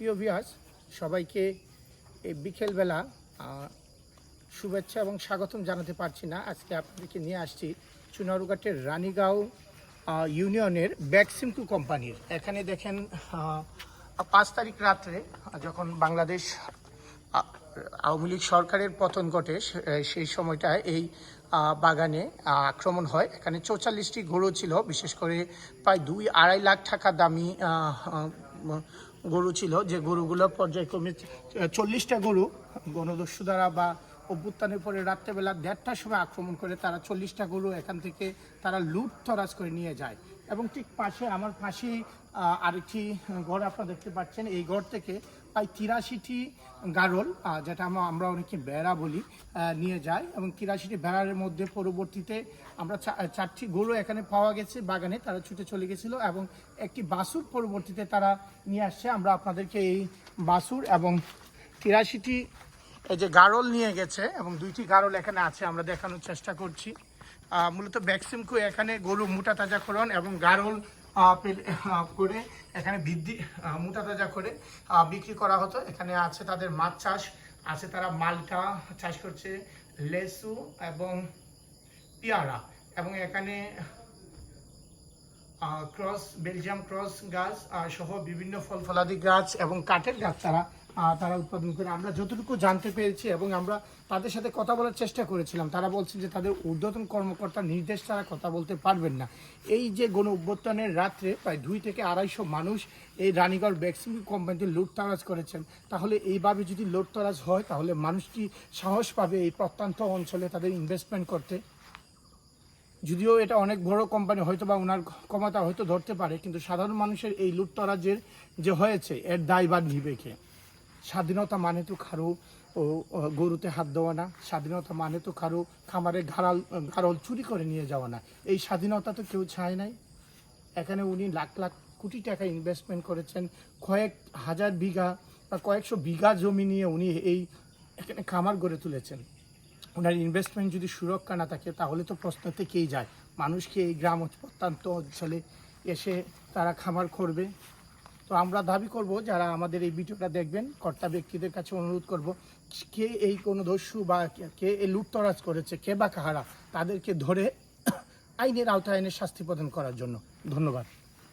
প্রিয় ভিউয়ার্স, সবাইকে এই বিকেলবেলা শুভেচ্ছা এবং স্বাগতম জানাতে পারছি না। আজকে আপনাদেরকে নিয়ে আসছি চুনারুঘাটের রানীগাঁও ইউনিয়নের ব্যাকসিমকো কোম্পানির। এখানে দেখেন 5 তারিখ রাত্রে যখন বাংলাদেশ আওয়ামী লীগ সরকারের পতন ঘটে, সেই সময়টায় এই বাগানে আক্রমণ হয়। এখানে 44টি গরু ছিল, বিশেষ করে প্রায় 2-2.5 লাখ টাকা দামি গরু ছিল, যে গরুগুলো পর্যায়ক্রমে 40টা গরু গণদস্যু দ্বারা বা অভ্যুত্থানের পরে রাত্রেবেলা 1:30টার সময় আক্রমণ করে তারা 40টা গরু এখান থেকে তারা লুট তরাজ করে নিয়ে যায়। এবং ঠিক পাশে আমার পাশেই আরেকটি ঘর আপনারা দেখতে পাচ্ছেন। এই ঘর থেকে প্রায় 83টি গারল, যেটা আমরা অনেকে বেড়া বলি, নিয়ে যায়। এবং 83টি বেড়ার মধ্যে পরবর্তীতে আমরা 4টি গরু এখানে পাওয়া গেছে বাগানে, তারা ছুটে চলে গেছিলো। এবং একটি বাছুর পরবর্তীতে তারা নিয়ে আসছে। আমরা আপনাদেরকে এই বাছুর এবং 83টি এই যে গারল নিয়ে গেছে এবং 2টি গারল এখানে আছে, আমরা দেখানোর চেষ্টা করছি। মূলত ব্যাকসিমকো এখানে গরু মোটা তাজাকরণ এবং গারল করে এখানে মোটা তাজা করে বিক্রি করা হতো। এখানে আছে তাদের মাছ চাষ আছে, তারা মালটা চাষ করছে, লেসু এবং পেয়ারা, এবং এখানে বেলজিয়াম ক্রস গাছ সহ বিভিন্ন ফল ফলাদি গাছ এবং কাঠের গাছ তারা উৎপাদন করে। আমরা যতটুকু জানতে পেরেছি এবং আমরা তাদের সাথে কথা বলার চেষ্টা করেছিলাম, তারা বলছে যে তাদের ঊর্ধ্বতন কর্মকর্তার নির্দেশ ছাড়া কথা বলতে পারবেন না। এই যে গণ অভ্যুত্থানের রাত্রে প্রায় 2 থেকে 250 মানুষ এই রানীগড় ব্যাকসিমকো কোম্পানিতে লুটতরাজ করেছেন, তাহলে এইভাবে যদি লুটতরাজ হয় তাহলে মানুষটি সাহস পাবে এই প্রত্যন্ত অঞ্চলে তাদের ইনভেস্টমেন্ট করতে। যদিও এটা অনেক বড় কোম্পানি, হয়তো বা ওনার ক্ষমতা হয়তো ধরতে পারে, কিন্তু সাধারণ মানুষের এই লুটতরাজের যে হয়েছে এর দায়ভার নিবে কে? স্বাধীনতা মানে তো কারো গরুতে হাত দেওয়া না, স্বাধীনতা মানে তো কারো খামারে গারল চুরি করে নিয়ে যাওয়া না। এই স্বাধীনতা তো কেউ চায় নাই। এখানে উনি লাখ লাখ কোটি টাকা ইনভেস্টমেন্ট করেছেন, কয়েক হাজার বিঘা বা কয়েকশো বিঘা জমি নিয়ে উনি এখানে খামার গড়ে তুলেছেন। ওনার ইনভেস্টমেন্ট যদি সুরক্ষা না থাকে তাহলে তো প্রশ্ন থেকেই যায়, মানুষকে এই গ্রাম প্রত্যন্ত অঞ্চলে এসে তারা খামার করবে। তো আমরা দাবি করব, যারা আমাদের এই ভিডিওটা দেখবেন, কর্তা ব্যক্তিদের কাছে অনুরোধ করব, কে এই কোনো দস্যু বা কে এই লুটতরাজ করেছে, কে বা কাহারা, তাদেরকে ধরে আইনের আওতায় শাস্তি প্রদান করার জন্য। ধন্যবাদ।